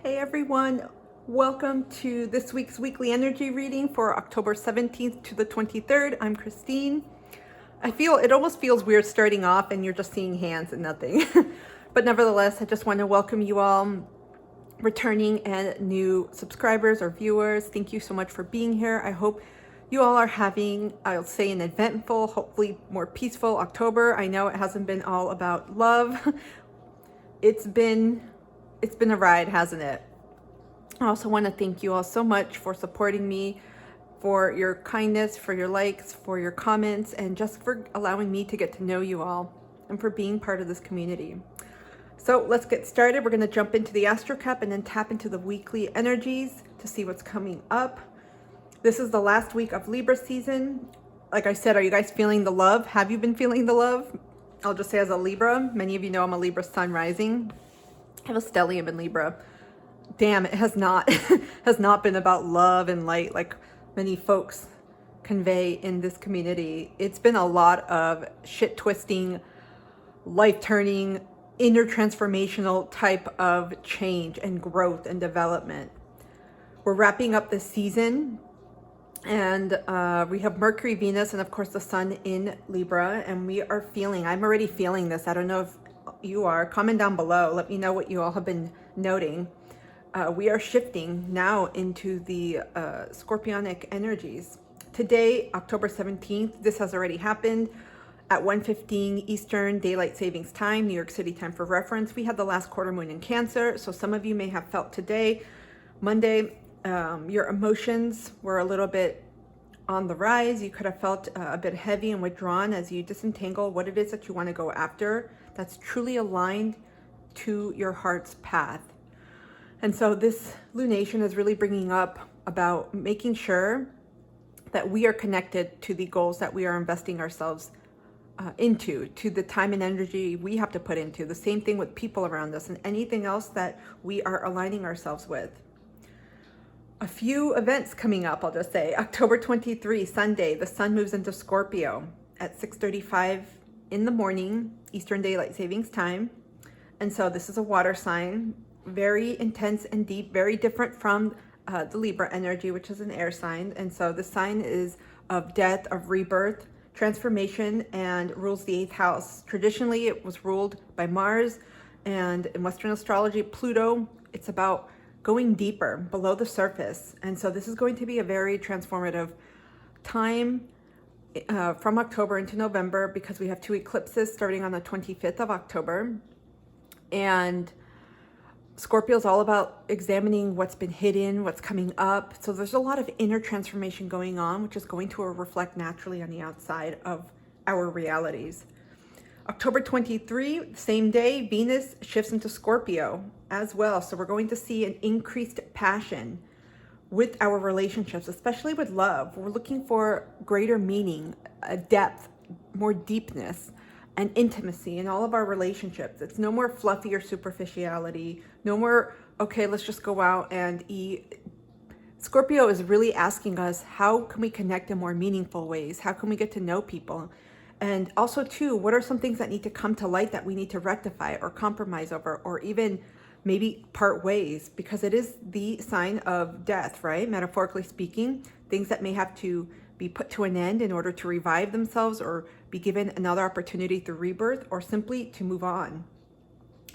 Hey everyone, welcome to this week's weekly energy reading for October 17th to the 23rd. I'm Christine. It almost feels weird starting off and you're just seeing hands and nothing. But nevertheless, I just want to welcome you all, returning and new subscribers or viewers. Thank you so much for being here. I hope you all are having, I'll say, an eventful, hopefully more peaceful October. I know it hasn't been all about love. It's been a ride, hasn't it? I also want to thank you all so much for supporting me, for your kindness, for your likes, for your comments, and just for allowing me to get to know you all and for being part of this community. So let's get started. We're going to jump into the Astrocap and then tap into the weekly energies to see what's coming up. This is the last week of Libra season. Like I said, are you guys feeling the love? Have you been feeling the love? I'll just say, as a Libra, many of you know I'm a Libra sun rising. I have a stellium in Libra. Damn, it has not has not been about love and light like many folks convey in this community. It's been a lot of shit twisting, life turning, inner transformational type of change and growth and development. We're wrapping up this season, and we have Mercury, Venus, and of course the Sun in Libra, and I'm already feeling this. I don't know if you are. Comment down below. Let me know what you all have been noting. We are shifting now into the Scorpionic energies. Today, October 17th, this has already happened at 1:15 Eastern Daylight Savings Time, New York City time for reference. We had the last quarter moon in Cancer, so some of you may have felt today, Monday, your emotions were a little bit on the rise. You could have felt a bit heavy and withdrawn as you disentangle what it is that you want to go after that's truly aligned to your heart's path. And so this lunation is really bringing up about making sure that we are connected to the goals that we are investing ourselves into, to the time and energy we have to put into. The same thing with people around us and anything else that we are aligning ourselves with. A few events coming up, I'll just say. October 23, Sunday, the sun moves into Scorpio at 6:35 in the morning, Eastern Daylight Savings Time. And so this is a water sign, very intense and deep, very different from the Libra energy, which is an air sign. And so the sign is of death, of rebirth, transformation, and rules the 8th house. Traditionally, it was ruled by Mars, and in Western astrology, Pluto. It's about going deeper below the surface. And so this is going to be a very transformative time from October into November, because we have two eclipses starting on the 25th of October. And Scorpio is all about examining what's been hidden, what's coming up. So there's a lot of inner transformation going on, which is going to reflect naturally on the outside of our realities. October 23, same day, Venus shifts into Scorpio as well. So we're going to see an increased passion with our relationships, especially with love. We're looking for greater meaning, a depth, more deepness, and intimacy in all of our relationships. It's no more fluffy or superficiality, no more, okay, let's just go out and eat. Scorpio is really asking us, how can we connect in more meaningful ways? How can we get to know people? And also too, what are some things that need to come to light that we need to rectify or compromise over, or even maybe part ways? Because it is the sign of death, right? Metaphorically speaking, things that may have to be put to an end in order to revive themselves or be given another opportunity through rebirth, or simply to move on.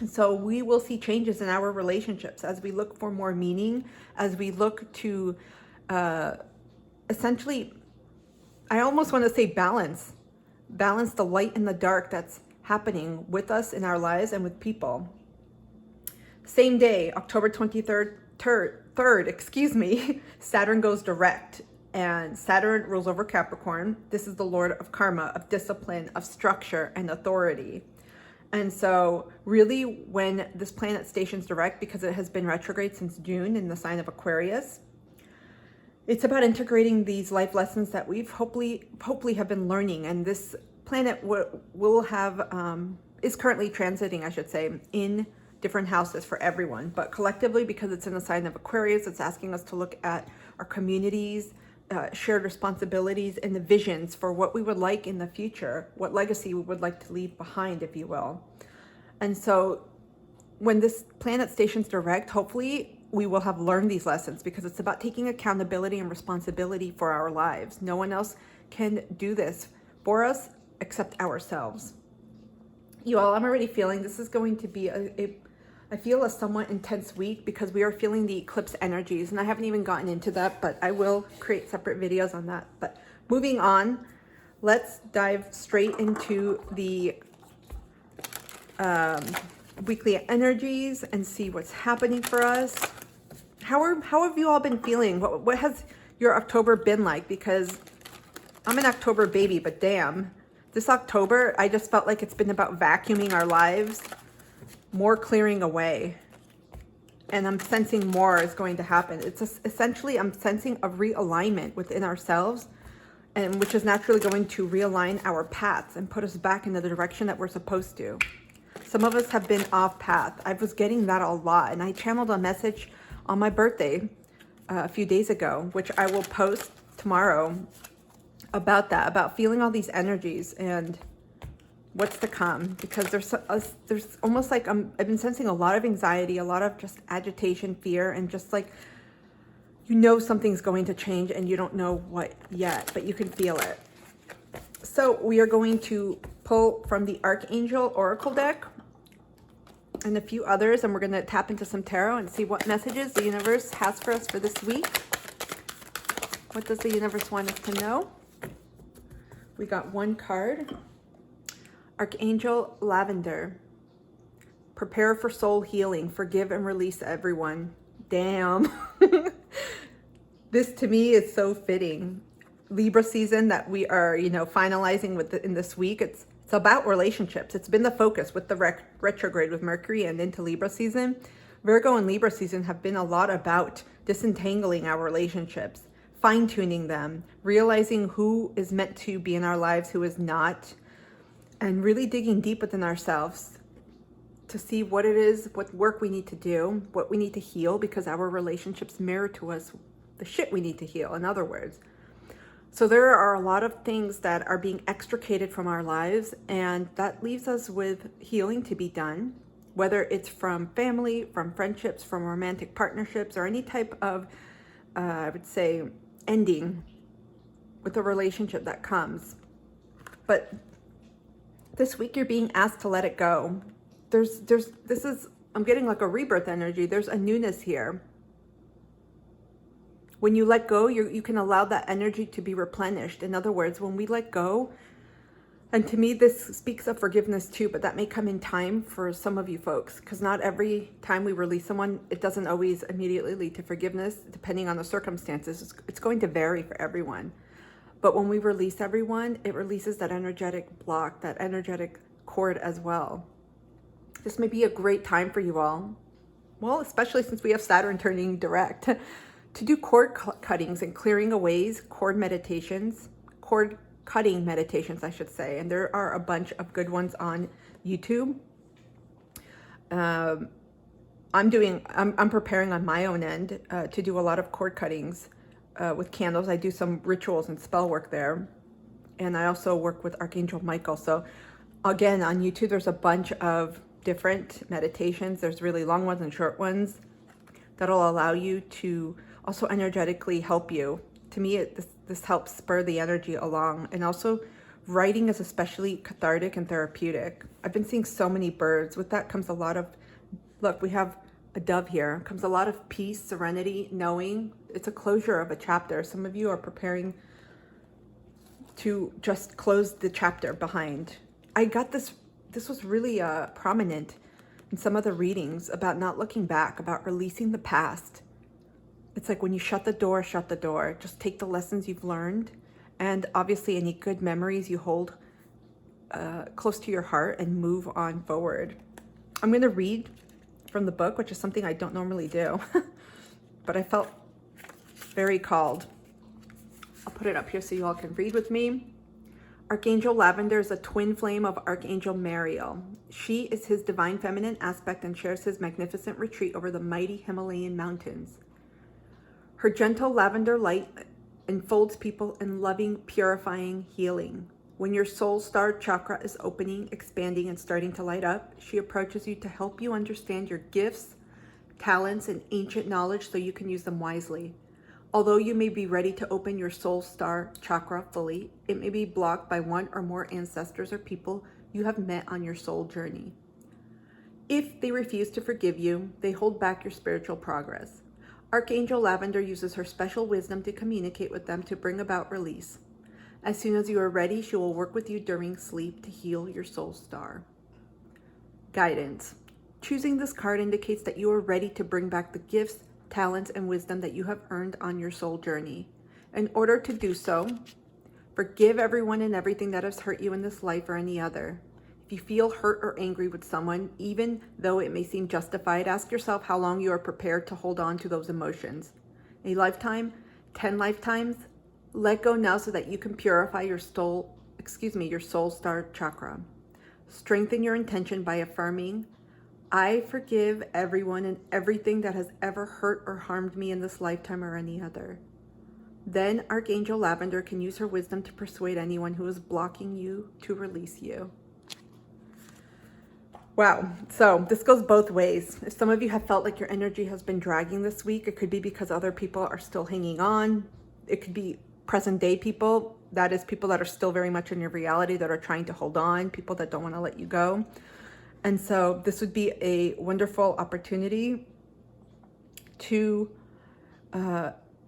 And so we will see changes in our relationships as we look for more meaning, as we look to essentially, I almost want to say balance the light and the dark that's happening with us in our lives and with people. Same day, October 23rd, Saturn goes direct, and Saturn rules over Capricorn. This is the Lord of karma, of discipline, of structure and authority. And so really, when this planet stations direct, because it has been retrograde since June in the sign of Aquarius, it's about integrating these life lessons that we've hopefully have been learning. And this planet will have, is currently transiting, I should say, in different houses for everyone. But collectively, because it's in the sign of Aquarius, it's asking us to look at our communities, shared responsibilities, and the visions for what we would like in the future, what legacy we would like to leave behind, if you will. And so when this planet stations direct, hopefully we will have learned these lessons, because it's about taking accountability and responsibility for our lives. No one else can do this for us except ourselves. You all, I'm already feeling this is going to be I feel a somewhat intense week, because we are feeling the eclipse energies, and I haven't even gotten into that, but I will create separate videos on that. But moving on, let's dive straight into the weekly energies and see what's happening for us. How have you all been feeling? What has your October been like? Because I'm an October baby, but damn, this October, I just felt like it's been about vacuuming our lives, more clearing away. And I'm sensing more is going to happen. It's essentially, I'm sensing a realignment within ourselves, and which is naturally going to realign our paths and put us back in the direction that we're supposed to. Some of us have been off path. I was getting that a lot, and I channeled a message on my birthday a few days ago, which I will post tomorrow, about that, about feeling all these energies and what's to come, because there's almost like I've been sensing a lot of anxiety, a lot of just agitation, fear, and just like, you know, something's going to change and you don't know what yet, but you can feel it. So we are going to pull from the Archangel Oracle deck and a few others, and we're going to tap into some tarot and see what messages the universe has for us for this week. What does the universe want us to know? We got one card. Archangel Lavender. Prepare for soul healing. Forgive and release everyone. Damn. This to me is so fitting. Libra season that we are, you know, finalizing in this week. It's about relationships. It's been the focus with the retrograde with Mercury and into Libra season. Virgo and Libra season have been a lot about disentangling our relationships, fine-tuning them, realizing who is meant to be in our lives, who is not, and really digging deep within ourselves to see what it is, what work we need to do, what we need to heal, because our relationships mirror to us the shit we need to heal, in other words. So there are a lot of things that are being extricated from our lives, and that leaves us with healing to be done, whether it's from family, from friendships, from romantic partnerships, or any type of, I would say, ending with a relationship that comes. But this week you're being asked to let it go. I'm getting like a rebirth energy. There's a newness here. When you let go, you can allow that energy to be replenished. In other words, when we let go, and to me, this speaks of forgiveness too, but that may come in time for some of you folks, because not every time we release someone, it doesn't always immediately lead to forgiveness, depending on the circumstances. It's going to vary for everyone. But when we release everyone, it releases that energetic block, that energetic cord as well. This may be a great time for you all, well, especially since we have Saturn turning direct, to do cord cuttings and clearing aways, cord cutting meditations, I should say. And there are a bunch of good ones on YouTube. I'm preparing on my own end to do a lot of cord cuttings with candles. I do some rituals and spell work there. And I also work with Archangel Michael. So again, on YouTube, there's a bunch of different meditations. There's really long ones and short that'll allow you to also energetically help you. To me, this helps spur the energy along. And also, writing is especially cathartic and therapeutic. I've been seeing so many birds. With that comes a lot of, look, we have a dove here. Comes a lot of peace, serenity, knowing. It's a closure of a chapter. Some of you are preparing to just close the chapter behind. I got this was really prominent in some of the readings about not looking back, about releasing the past. It's like when you shut the door, just take the lessons you've learned, and obviously any good memories you hold close to your heart, and move on forward. I'm going to read from the book, which is something I don't normally do, but I felt very called. I'll put it up here so you all can read with me. Archangel Lavender is a twin flame of Archangel Mariel. She is his divine feminine aspect and shares his magnificent retreat over the mighty Himalayan mountains. Her gentle lavender light enfolds people in loving, purifying healing. When your soul star chakra is opening, expanding, and starting to light up, she approaches you to help you understand your gifts, talents, and ancient knowledge so you can use them wisely. Although you may be ready to open your soul star chakra fully, it may be blocked by one or more ancestors or people you have met on your soul journey. If they refuse to forgive you, they hold back your spiritual progress. Archangel Lavender uses her special wisdom to communicate with them to bring about release. As soon as you are ready, she will work with you during sleep to heal your soul star. Guidance. Choosing this card indicates that you are ready to bring back the gifts, talents, and wisdom that you have earned on your soul journey. In order to do so, forgive everyone and everything that has hurt you in this life or any other. If you feel hurt or angry with someone, even though it may seem justified, ask yourself how long you are prepared to hold on to those emotions. A lifetime? 10 lifetimes? Let go now so that you can purify your soul star chakra. Strengthen your intention by affirming, I forgive everyone and everything that has ever hurt or harmed me in this lifetime or any other. Then Archangel Lavender can use her wisdom to persuade anyone who is blocking you to release you. Wow, so this goes both ways. If some of you have felt like your energy has been dragging this week, it could be because other people are still hanging on. It could be present day people, that is people that are still very much in your reality, that are trying to hold on, people that don't want to let you go. And so this would be a wonderful opportunity to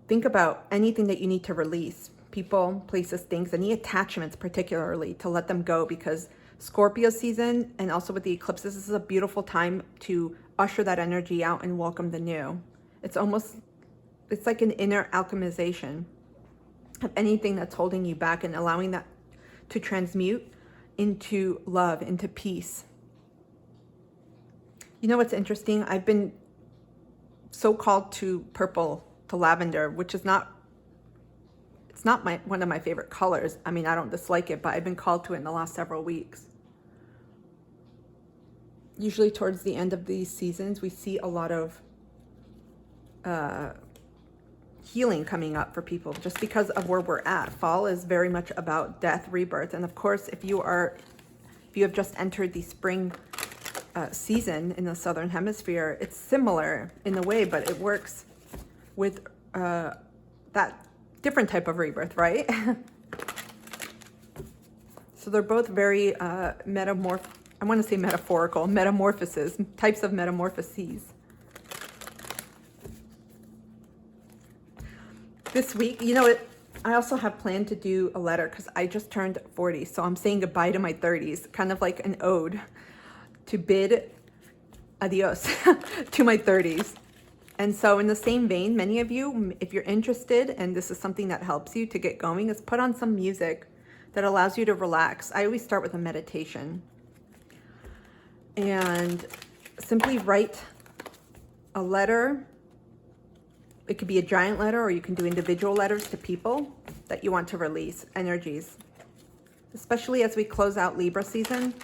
think about anything that you need to release, people, places, things, any attachments particularly, to let them go, because Scorpio season and also with the eclipses, this is a beautiful time to usher that energy out and welcome the new. It's like an inner alchemization of anything that's holding you back and allowing that to transmute into love, into peace. You know what's interesting? I've been so called to purple, to lavender, which is it's not one of my favorite colors. I mean, I don't dislike it, but I've been called to it in the last several weeks. Usually towards the end of these seasons, we see a lot of healing coming up for people just because of where we're at. Fall is very much about death, rebirth. And of course, if you have just entered the spring season in the Southern Hemisphere, it's similar in a way, but it works with that different type of rebirth, right? So they're both very metaphorical, metamorphoses, types of metamorphoses. This week, you know what, I also have planned to do a letter because I just turned 40, so I'm saying goodbye to my 30s, kind of like an ode to bid adios to my 30s. And so in the same vein, many of you, if you're interested and this is something that helps you to get going, is put on some music that allows you to relax. I always start with a meditation. And simply write a letter. It could be a giant letter, or you can do individual letters to people that you want to release energies, especially as we close out Libra season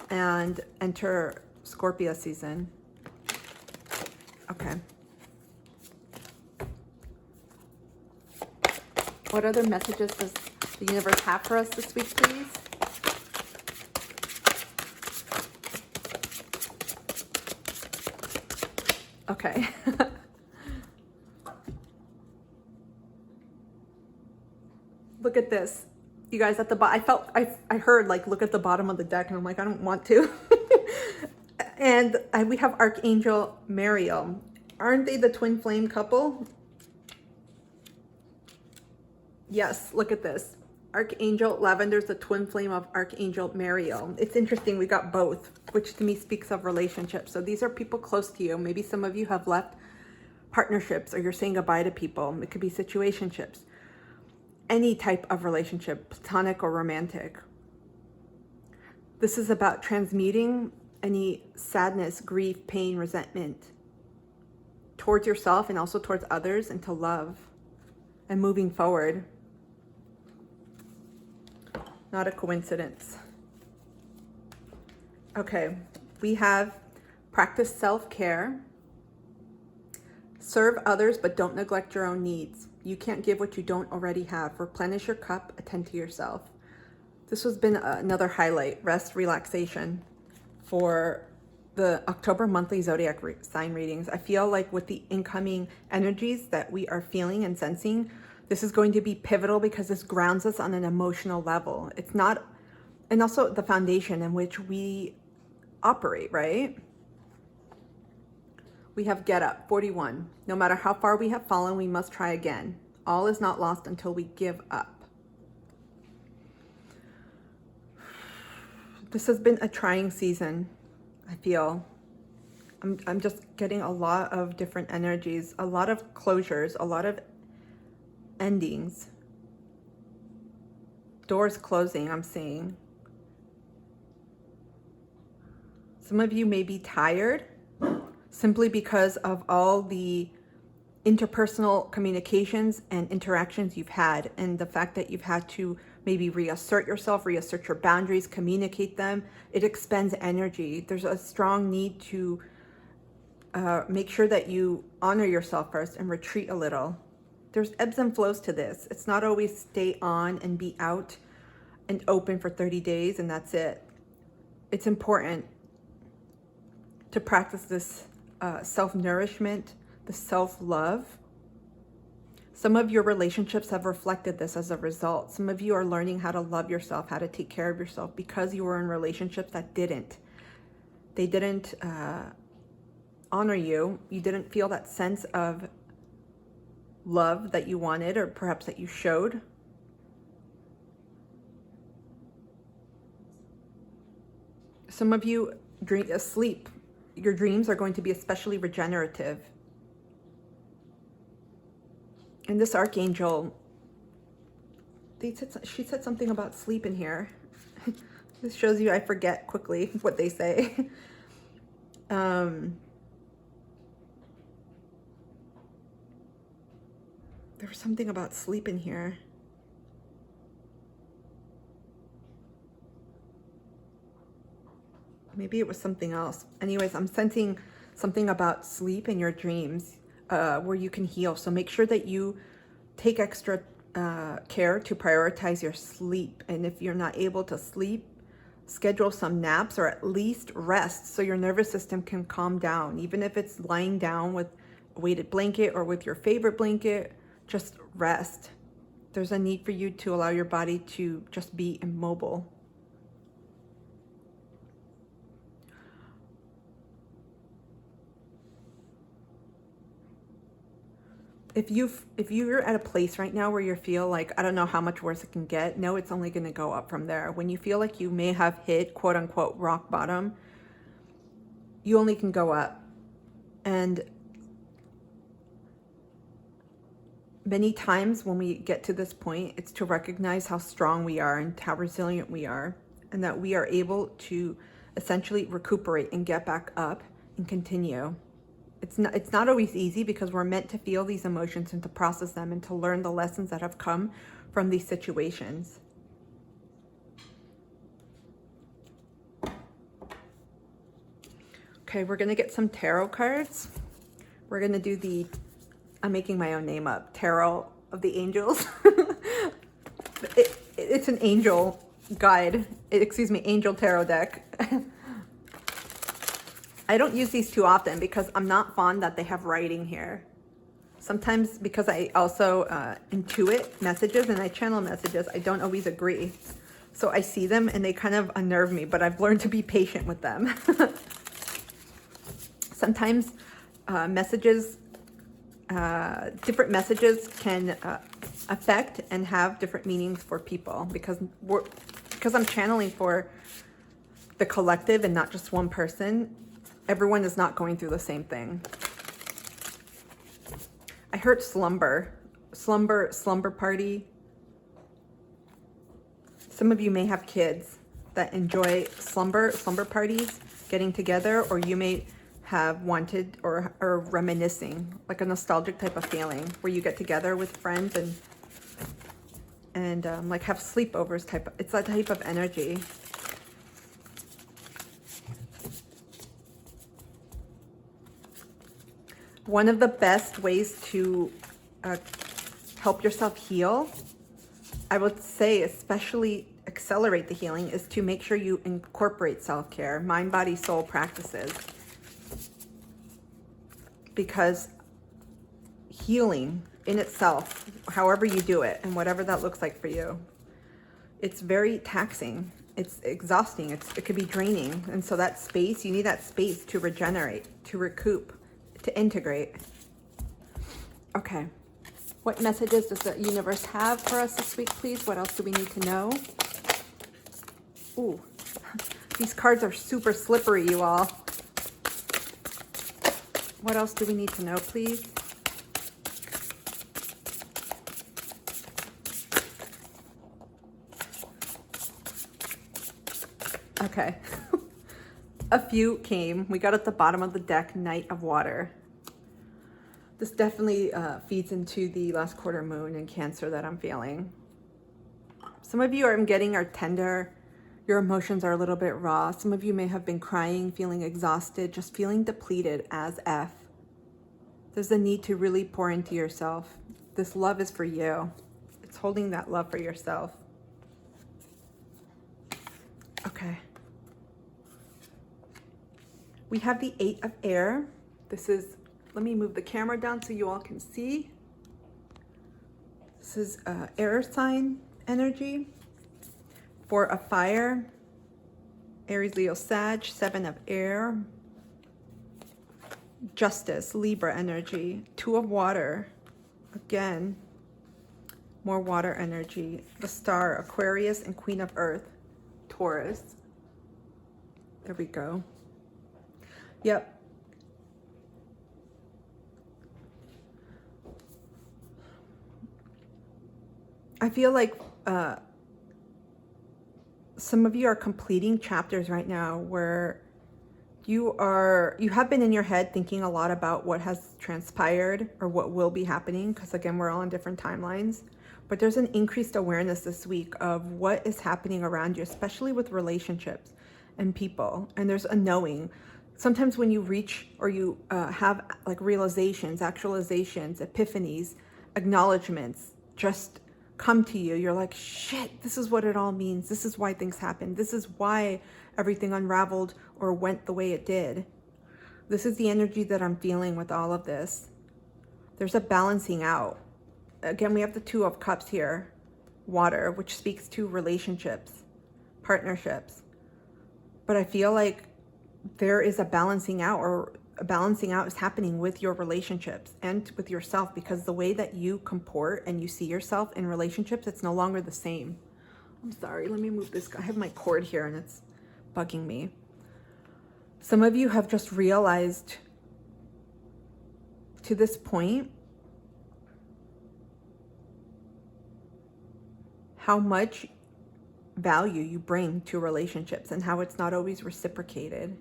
and enter Scorpio season. Okay. What other messages does the universe have for us this week, please? Okay. Look at this. You guys, at the bottom, I heard like, look at the bottom of the deck, and I'm like, I don't want to. And we have Archangel Mariel. Aren't they the twin flame couple? Yes, look at this. Archangel Lavender's the twin flame of Archangel Mariel. It's interesting, we got both, which to me speaks of relationships. So these are people close to you. Maybe some of you have left partnerships, or you're saying goodbye to people. It could be situationships. Any type of relationship, platonic or romantic. This is about transmuting any sadness, grief, pain, resentment towards yourself and also towards others into love and moving forward. Not a coincidence. Okay, we have practice self-care. Serve others, but don't neglect your own needs. You can't give what you don't already have. Replenish your cup, attend to yourself. This has been another highlight, rest, relaxation, for the October monthly zodiac sign readings. I feel like with the incoming energies that we are feeling and sensing, this is going to be pivotal because this grounds us on an emotional level. It's not, and also the foundation in which we operate, right? We have Get Up, 41. No matter how far we have fallen, we must try again. All is not lost until we give up. This has been a trying season, I feel. I'm just getting a lot of different energies, a lot of closures, a lot of endings. Doors closing, I'm seeing. Some of you may be tired simply because of all the interpersonal communications and interactions you've had, and the fact that you've had to maybe reassert yourself, reassert your boundaries, communicate them. It expends energy. There's a strong need to make sure that you honor yourself first and retreat a little. There's ebbs and flows to this. It's not always stay on and be out and open for 30 days and that's it. It's important to practice this self-nourishment, the self-love. Some of your relationships have reflected this as a result. Some of you are learning how to love yourself, how to take care of yourself because you were in relationships that didn't. They didn't honor you. You didn't feel that sense of love that you wanted, or perhaps that you showed. Some of you dream asleep. Your dreams are going to be especially regenerative. And this archangel, she said something about sleep in here. This shows you I forget quickly what they say. There was something about sleep in here. Maybe it was something else. Anyways, I'm sensing something about sleep in your dreams where you can heal. So make sure that you take extra care to prioritize your sleep. And if you're not able to sleep, schedule some naps or at least rest so your nervous system can calm down. Even if it's lying down with a weighted blanket or with your favorite blanket, just rest. There's a need for you to allow your body to just be immobile. If you're at a place right now where you feel like, I don't know how much worse it can get, no, it's only going to go up from there. When you feel like you may have hit quote unquote rock bottom, you only can go up. And many times when we get to this point, it's to recognize how strong we are and how resilient we are, and that we are able to essentially recuperate and get back up and continue. It's not always easy because we're meant to feel these emotions and to process them and to learn the lessons that have come from these situations. Okay, we're going to get some tarot cards. We're going to do I'm making my own name up, Tarot of the Angels. It's an angel guide, angel tarot deck. I don't use these too often because I'm not fond that they have writing here. Sometimes because I also intuit messages and I channel messages, I don't always agree. So I see them and they kind of unnerve me, but I've learned to be patient with them. Sometimes different messages can affect and have different meanings for people because I'm channeling for the collective and not just one person. Everyone is not going through the same thing. I heard slumber party. Some of you may have kids that enjoy slumber parties, getting together, or you may have wanted or reminiscing, like a nostalgic type of feeling where you get together with friends and like have sleepovers it's that type of energy. One of the best ways to help yourself heal, I would say, especially accelerate the healing is to make sure you incorporate self-care, mind, body, soul practices. Because healing in itself, however you do it, and whatever that looks like for you, it's very taxing. It's exhausting. It could be draining. And so that space, you need that space to regenerate, to recoup, to integrate. Okay. What messages does the universe have for us this week, please? What else do we need to know? Ooh, these cards are super slippery, you all. What else do we need to know, please? Okay. A few came. We got at the bottom of the deck, Knight of Water. This definitely feeds into the last quarter moon in Cancer that I'm feeling. Some of you are getting are tender. Your emotions are a little bit raw. Some of you may have been crying, feeling exhausted, just feeling depleted as F. There's a need to really pour into yourself. This love is for you. It's holding that love for yourself. Okay. We have the 8 of Air. This is, let me move the camera down so you all can see. This is air sign energy for a fire. Aries, Leo, Sag, 7 of Air. Justice, Libra energy. 2 of Water. Again, more water energy. The Star, Aquarius, and Queen of Earth, Taurus. There we go. Yep. I feel like some of you are completing chapters right now where you have been in your head thinking a lot about what has transpired or what will be happening, because again, we're all on different timelines. But there's an increased awareness this week of what is happening around you, especially with relationships and people. And there's a knowing. Sometimes when you reach or you have like realizations, actualizations, epiphanies, acknowledgements just come to you. You're like, shit, this is what it all means. This is why things happened. This is why everything unraveled or went the way it did. This is the energy that I'm feeling with all of this. There's a balancing out. Again, we have the 2 of Cups here, water, which speaks to relationships, partnerships. But I feel like there is a balancing out, or a balancing out is happening with your relationships and with yourself, because the way that you comport and you see yourself in relationships, it's no longer the same. I'm sorry, let me move this. I have my cord here and it's bugging me. Some of you have just realized to this point how much value you bring to relationships and how it's not always reciprocated.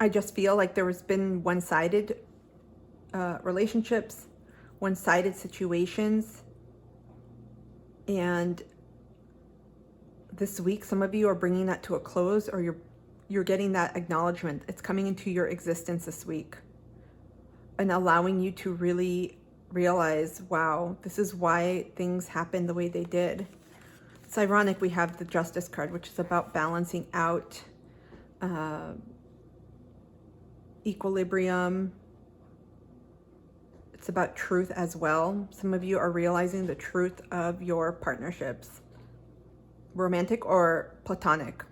I just feel like there has been one-sided relationships, one-sided situations. And this week, some of you are bringing that to a close, or you're getting that acknowledgement. It's coming into your existence this week and allowing you to really realize, wow, this is why things happened the way they did. It's ironic we have the Justice card, which is about balancing out, equilibrium. It's about truth as well. Some of you are realizing the truth of your partnerships, romantic or platonic.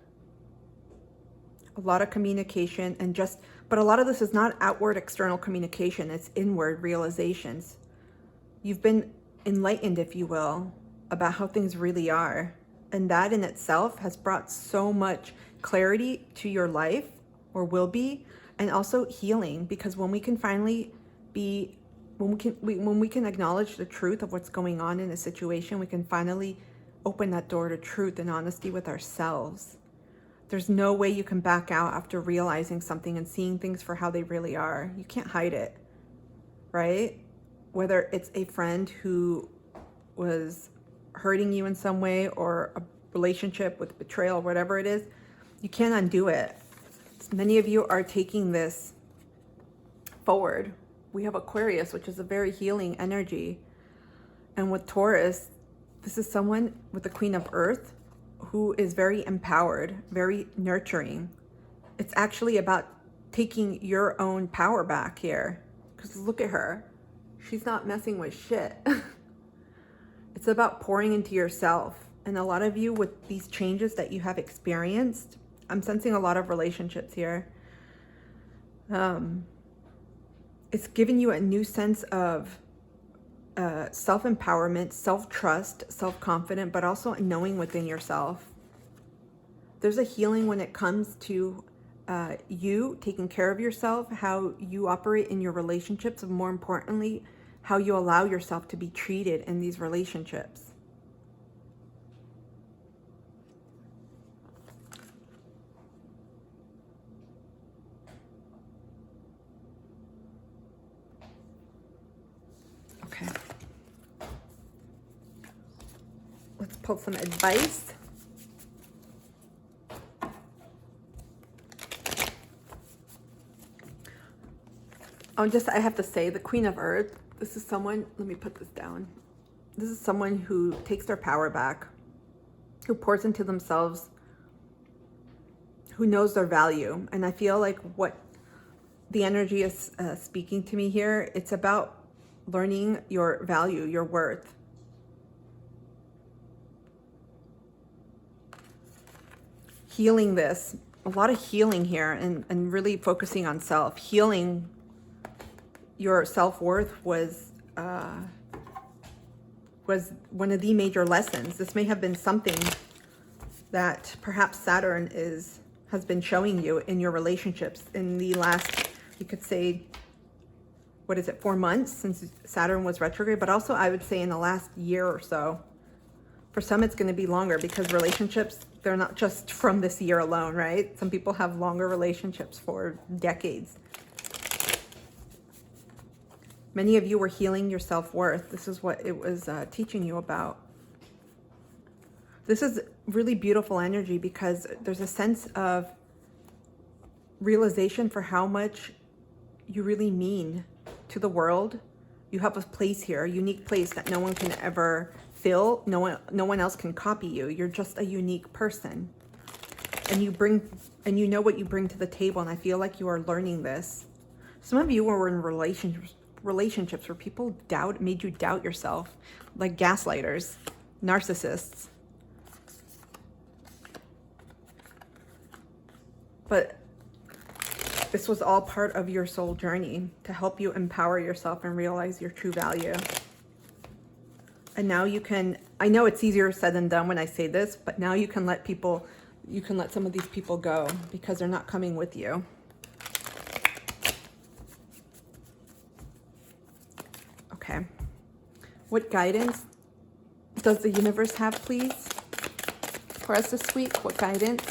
A lot of communication and but a lot of this is not outward external communication, it's inward realizations. You've been enlightened, if you will, about how things really are. And that in itself has brought so much clarity to your life, or will be, and also healing, because when we can finally be, when we can acknowledge the truth of what's going on in a situation, we can finally open that door to truth and honesty with ourselves. There's no way you can back out after realizing something and seeing things for how they really are. You can't hide it, right? Whether it's a friend who was hurting you in some way, or a relationship with betrayal, whatever it is, you can't undo it. Many of you are taking this forward, we have Aquarius, which is a very healing energy. And with Taurus, this is someone with the Queen of Earth who is very empowered, very nurturing. It's actually about taking your own power back here. Because look at her. She's not messing with shit. It's about pouring into yourself. And a lot of you, with these changes that you have experienced, I'm sensing a lot of relationships here. It's giving you a new sense of self-empowerment, self-trust, self-confident, but also knowing within yourself. There's a healing when it comes to you taking care of yourself, how you operate in your relationships, and more importantly, how you allow yourself to be treated in these relationships. Okay. Let's pull some advice. I have to say, the Queen of Earth, this is someone, let me put this down. This is someone who takes their power back, who pours into themselves, who knows their value. And I feel like what the energy is speaking to me here, it's about learning your value, your worth. Healing this, a lot of healing here, and really focusing on self. Healing your self-worth was one of the major lessons. This may have been something that perhaps Saturn has been showing you in your relationships in the last, you could say, 4 months since Saturn was retrograde, but also I would say in the last year or so. For some, it's going to be longer because relationships, they're not just from this year alone, right? Some people have longer relationships for decades. Many of you were healing your self-worth. This is what it was teaching you about. This is really beautiful energy because there's a sense of realization for how much you really mean to the world. You have a place here, a unique place that no one can ever fill. No one else can copy you. You're just a unique person. And you know what you bring to the table, and I feel like you are learning this. Some of you were in relationships where people made you doubt yourself, like gaslighters, narcissists. But this was all part of your soul journey to help you empower yourself and realize your true value. And now you can, I know it's easier said than done when I say this, but now you can let some of these people go because they're not coming with you. Okay. What guidance does the universe have, please, for us this week? What guidance?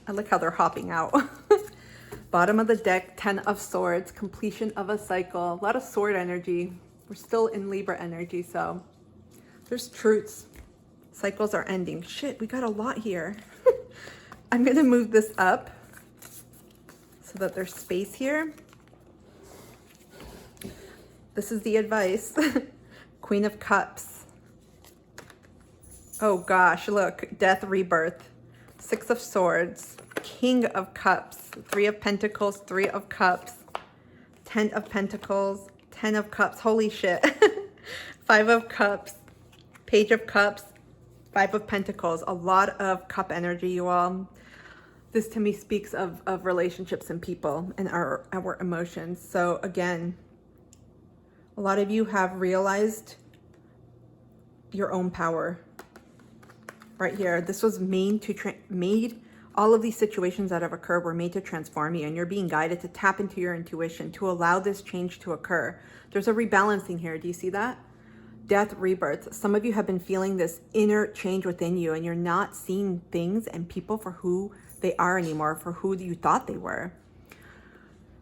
I like how they're hopping out. Bottom of the deck, 10 of Swords, completion of a cycle. A lot of sword energy. We're still in Libra energy, so there's truths. Cycles are ending. Shit, we got a lot here. I'm going to move this up so that there's space here. This is the advice. Queen of Cups. Oh gosh, look. Death, rebirth. 6 of Swords. King of Cups. 3 of Pentacles. 3 of Cups. 10 of Pentacles. 10 of Cups. Holy shit. 5 of Cups. Page of Cups. 5 of Pentacles. A lot of cup energy, you all. This to me speaks of relationships and people and our emotions. So again, a lot of you have realized your own power. Right here, this was made all of these situations that have occurred were made to transform you, and you're being guided to tap into your intuition to allow this change to occur. There's a rebalancing here. Do you see that? Death, rebirth. Some of you have been feeling this inner change within you, and you're not seeing things and people for who they are anymore, for who you thought they were.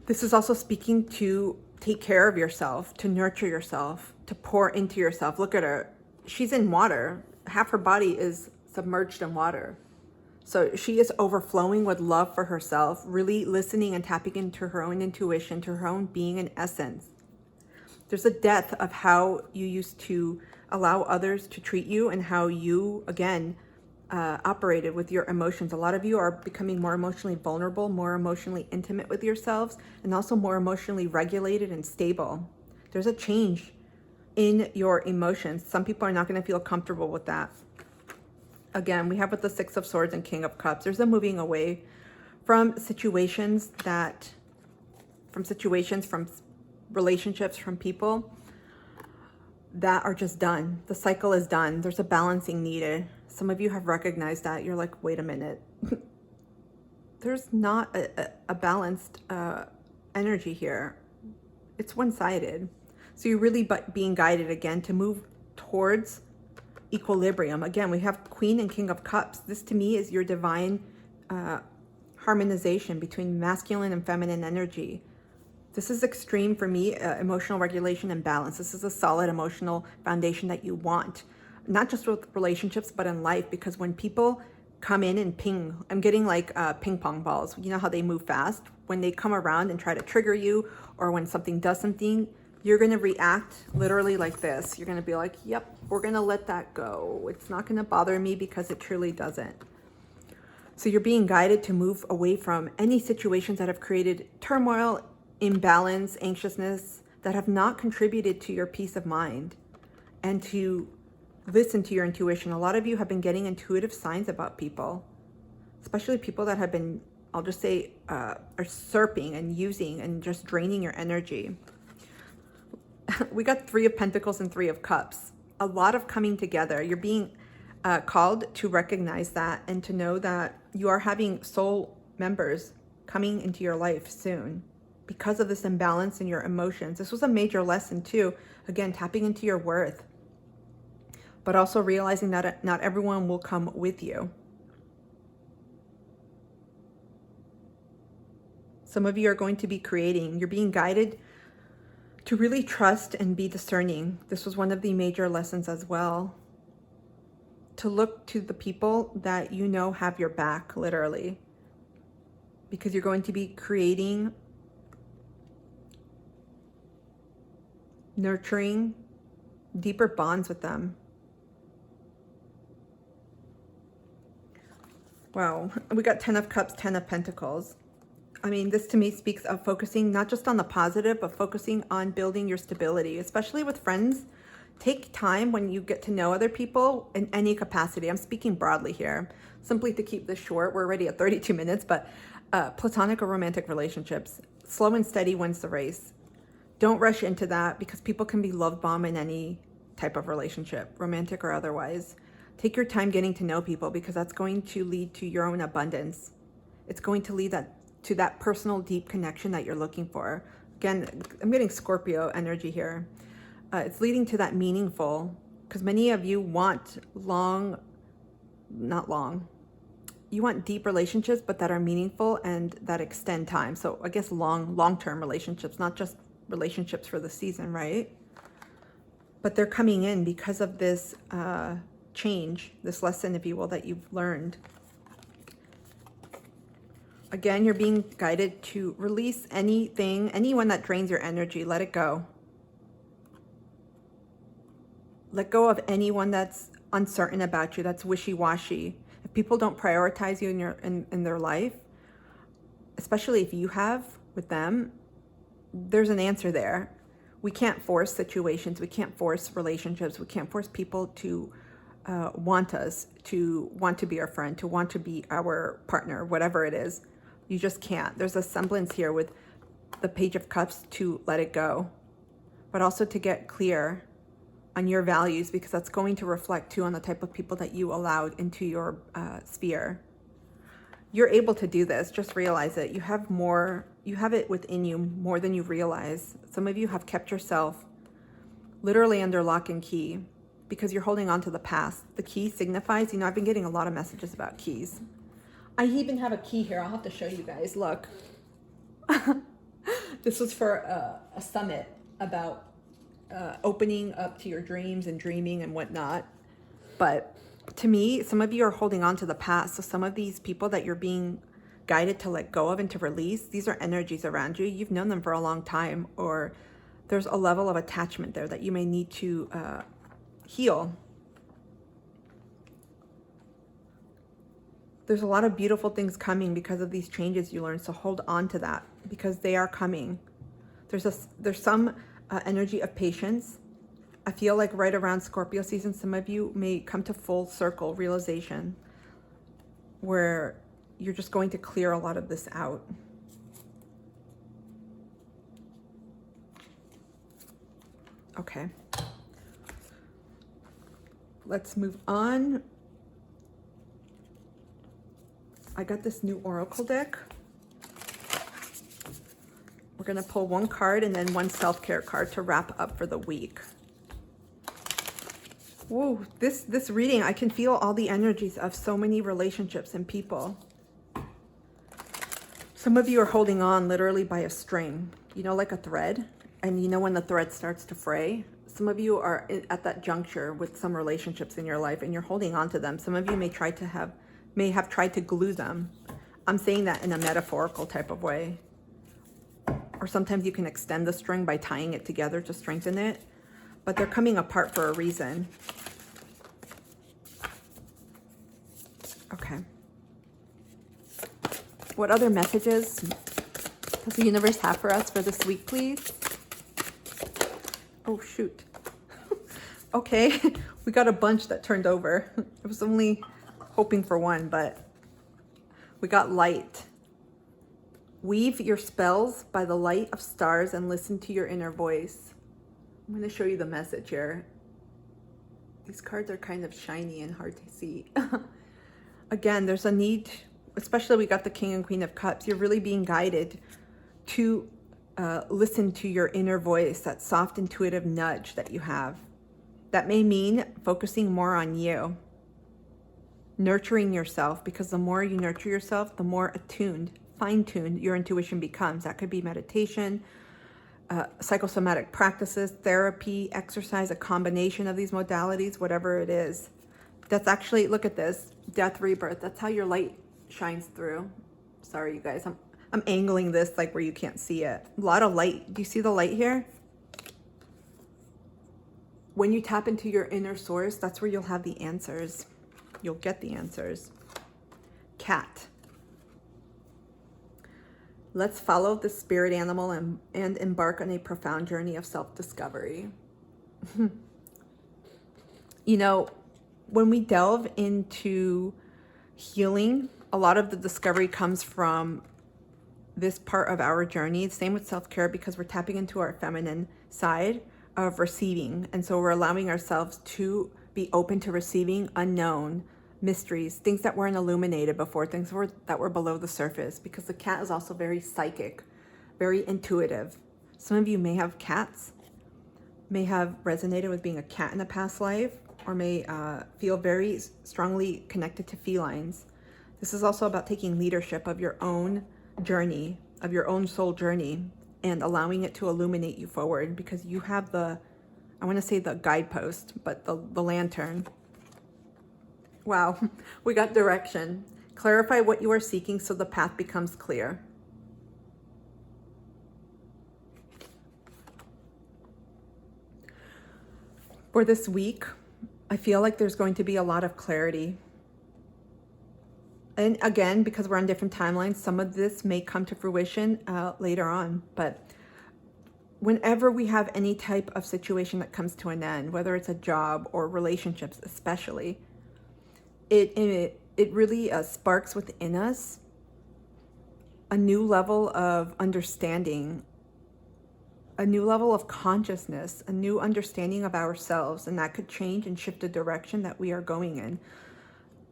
This is also speaking to take care of yourself, to nurture yourself, to pour into yourself. Look at her. she's in water. Half her body is submerged in water. So she is overflowing with love for herself, really listening and tapping into her own intuition, to her own being and essence. There's a depth of how you used to allow others to treat you and how you, again, operated with your emotions. A lot of you are becoming more emotionally vulnerable, more emotionally intimate with yourselves, and also more emotionally regulated and stable. There's a change in your emotions. Some people are not going to feel comfortable with that. Again, we have with the Six of Swords and King of Cups, there's a moving away from situations, from relationships, from people that are just done. The cycle is done. There's a balancing needed. Some of you have recognized that. You're like, wait a minute. There's not a balanced energy here. It's one-sided. So you're really being guided again to move towards equilibrium. Again, we have Queen and King of Cups. This to me is your divine harmonization between masculine and feminine energy. This is extreme for me, emotional regulation and balance. This is a solid emotional foundation that you want, not just with relationships, but in life, because when people come in and ping, I'm getting like ping pong balls. You know how they move fast? When they come around and try to trigger you, or when something does something, you're going to react literally like this. You're going to be like, yep, we're going to let that go. It's not going to bother me because it truly doesn't. So you're being guided to move away from any situations that have created turmoil, imbalance, anxiousness, that have not contributed to your peace of mind, and to listen to your intuition. A lot of you have been getting intuitive signs about people, especially people that have been, I'll just say, usurping and using and just draining your energy. We got Three of Pentacles and Three of Cups. A lot of coming together. You're being called to recognize that and to know that you are having soul members coming into your life soon because of this imbalance in your emotions. This was a major lesson too. Again, tapping into your worth, but also realizing that not everyone will come with you. Some of you are going to be creating. You're being guided to really trust and be discerning. This was one of the major lessons as well. To look to the people that you know have your back, literally. Because you're going to be creating, nurturing deeper bonds with them. Wow, we got 10 of Cups, 10 of Pentacles. I mean, this to me speaks of focusing not just on the positive, but focusing on building your stability, especially with friends. Take time when you get to know other people in any capacity. I'm speaking broadly here, simply to keep this short. We're already at 32 minutes, but platonic or romantic relationships, slow and steady wins the race. Don't rush into that, because people can be love bomb in any type of relationship, romantic or otherwise. Take your time getting to know people, because that's going to lead to your own abundance. It's going to lead to that personal deep connection that you're looking for. Again, I'm getting Scorpio energy here. It's leading to that meaningful, because many of you want you want deep relationships, but that are meaningful and that extend time. So I guess long-term relationships, not just relationships for the season, right? But they're coming in because of this change, this lesson, if you will, that you've learned. Again, you're being guided to release anyone that drains your energy. Let it go. Let go of anyone that's uncertain about you, that's wishy-washy. If people don't prioritize you in their life, especially if you have with them, there's an answer there. We can't force situations. We can't force relationships. We can't force people to want us, to want to be our friend, to want to be our partner, whatever it is. You just can't. There's a semblance here with the Page of Cups to let it go, but also to get clear on your values, because that's going to reflect too on the type of people that you allowed into your sphere. You're able to do this. Just realize it. You have it within you more than you realize. Some of you have kept yourself literally under lock and key because you're holding on to the past. The key signifies, I've been getting a lot of messages about keys. I even have a key here. I'll have to show you guys. Look. This was for a summit about opening up to your dreams and dreaming and whatnot. But to me, some of you are holding on to the past. So some of these people that you're being guided to let go of and to release, these are energies around you. You've known them for a long time, or there's a level of attachment there that you may need to heal. There's a lot of beautiful things coming because of these changes you learned. So hold on to that because they are coming. There's some energy of patience. I feel like right around Scorpio season, some of you may come to full circle realization where you're just going to clear a lot of this out. Okay. Let's move on. I got this new Oracle deck. We're going to pull one card and then one self-care card to wrap up for the week. Whoa, this reading, I can feel all the energies of so many relationships and people. Some of you are holding on literally by a string, you know, like a thread. And you know when the thread starts to fray? Some of you are at that juncture with some relationships in your life and you're holding on to them. Some of you may have tried to glue them. I'm saying that in a metaphorical type of way. Or sometimes you can extend the string by tying it together to strengthen it. But they're coming apart for a reason. Okay. What other messages does the universe have for us for this week, please? Oh, shoot. Okay, we got a bunch that turned over. I was only hoping for one, but we got light. Weave your spells by the light of stars and listen to your inner voice. I'm going to show you the message here. These cards are kind of shiny and hard to see. Again, there's a need, especially we got the King and Queen of Cups. You're really being guided to listen to your inner voice, that soft intuitive nudge that you have. That may mean focusing more on you, nurturing yourself, because the more you nurture yourself, the more attuned, fine-tuned your intuition becomes. That could be meditation, psychosomatic practices, therapy, exercise, a combination of these modalities, whatever it is. That's actually, look at this, death, rebirth. That's how your light shines through. Sorry, you guys, I'm angling this like where you can't see it. A lot of light. Do you see the light here? When you tap into your inner source, that's where you'll have the answers. You'll get the answers. Cat. Let's follow the spirit animal and embark on a profound journey of self-discovery. You know, when we delve into healing, a lot of the discovery comes from this part of our journey. Same with self-care, because we're tapping into our feminine side of receiving. And so we're allowing ourselves to be open to receiving unknown mysteries, things that weren't illuminated before, things that were below the surface, because the cat is also very psychic, very intuitive. Some of you may have cats, may have resonated with being a cat in a past life, or may feel very strongly connected to felines. This is also about taking leadership of your own journey, of your own soul journey, and allowing it to illuminate you forward, because you have the, I want to say the guidepost, but the lantern. Wow, we got direction. Clarify what you are seeking so the path becomes clear. For this week, I feel like there's going to be a lot of clarity. And again, because we're on different timelines, some of this may come to fruition later on. But whenever we have any type of situation that comes to an end, whether it's a job or relationships especially, it really sparks within us a new level of understanding, a new level of consciousness, a new understanding of ourselves, and that could change and shift the direction that we are going in.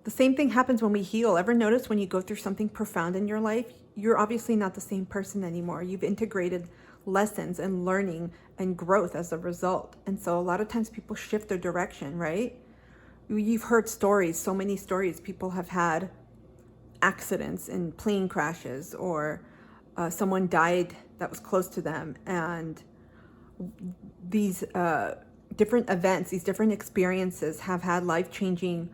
The same thing happens when we heal. Ever notice when you go through something profound in your life, you're obviously not the same person anymore. You've integrated lessons and learning and growth as a result. And so a lot of times people shift their direction, right? You've heard stories, so many stories. People have had accidents in plane crashes, or someone died that was close to them. And these different events, these different experiences have had life-changing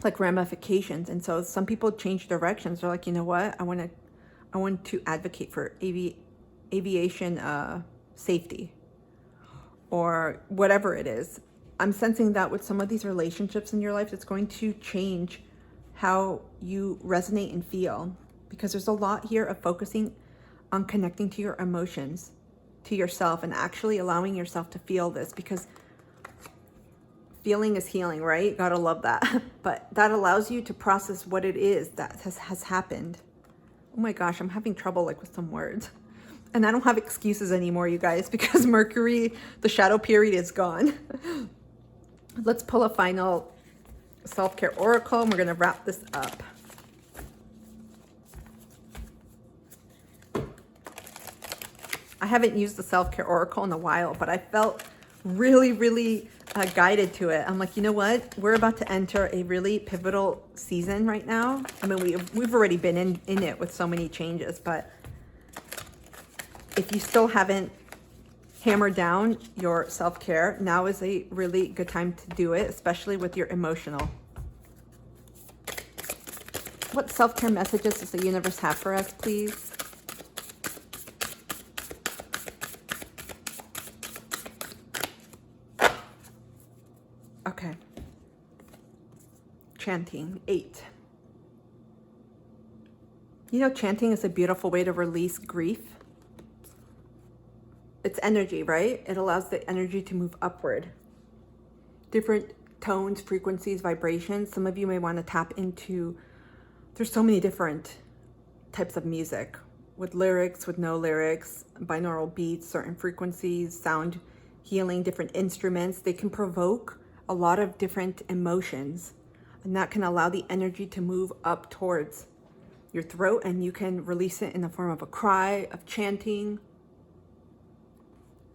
like ramifications. And so some people change directions. They're like, you know what, I want to advocate for aviation safety, or whatever it is. I'm sensing that with some of these relationships in your life, it's going to change how you resonate and feel, because there's a lot here of focusing on connecting to your emotions, to yourself, and actually allowing yourself to feel this, because feeling is healing, right? Gotta love that. But that allows you to process what it is that has happened. Oh my gosh, I'm having trouble like with some words. And I don't have excuses anymore, you guys, because Mercury, the shadow period, is gone. Let's pull a final self-care oracle, and we're gonna wrap this up. I haven't used the self-care oracle in a while, but I felt really guided to it. I'm like, you know what? We're about to enter a really pivotal season right now. I mean, we've already been in it with so many changes, but if you still haven't hammered down your self-care, now is a really good time to do it, especially with your emotional. What self-care messages does the universe have for us, please? Okay. Chanting, 8. You know, chanting is a beautiful way to release grief. It's energy, right? It allows the energy to move upward. Different tones, frequencies, vibrations. Some of you may want to tap into, there's so many different types of music, with lyrics, with no lyrics, binaural beats, certain frequencies, sound healing, different instruments. They can provoke a lot of different emotions, and that can allow the energy to move up towards your throat, and you can release it in the form of a cry, of chanting.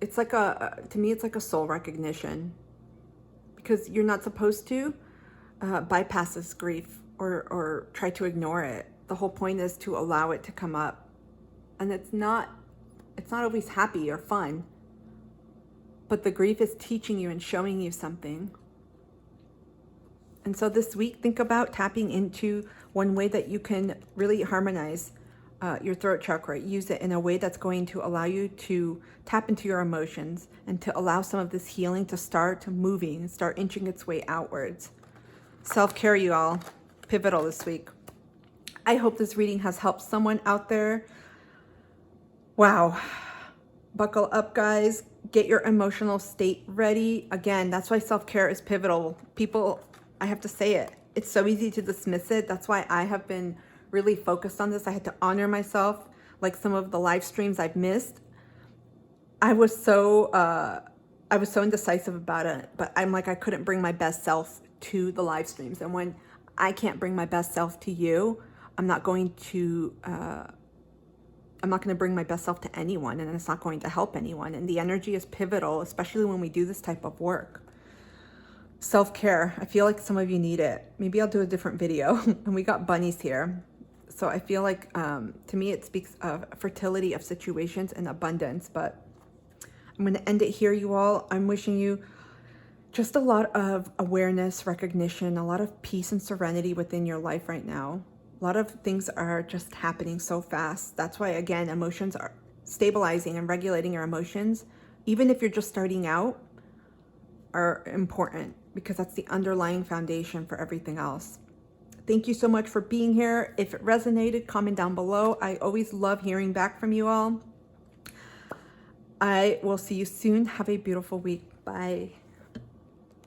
It's like to me, it's like a soul recognition, because you're not supposed to bypass this grief or try to ignore it. The whole point is to allow it to come up, and it's not always happy or fun, but the grief is teaching you and showing you something. And so this week, think about tapping into one way that you can really harmonize your throat chakra. Use it in a way that's going to allow you to tap into your emotions and to allow some of this healing to start moving, start inching its way outwards. Self-care, you all. Pivotal this week. I hope this reading has helped someone out there. Wow. Buckle up, guys. Get your emotional state ready. Again, that's why self-care is pivotal. People, I have to say it. It's so easy to dismiss it. That's why I have been really focused on this. I had to honor myself, like some of the live streams I've missed. I was so indecisive about it, but I'm like, I couldn't bring my best self to the live streams. And when I can't bring my best self to you, I'm not going to bring my best self to anyone, and it's not going to help anyone. And the energy is pivotal, especially when we do this type of work. Self-care, I feel like some of you need it. Maybe I'll do a different video. And we got bunnies here. So I feel like, to me, it speaks of fertility of situations and abundance. But I'm going to end it here, you all. I'm wishing you just a lot of awareness, recognition, a lot of peace and serenity within your life right now. A lot of things are just happening so fast. That's why, again, emotions are stabilizing and regulating your emotions, even if you're just starting out, are important, because that's the underlying foundation for everything else. Thank you so much for being here. If it resonated, comment down below. I always love hearing back from you all. I will see you soon. Have a beautiful week. Bye.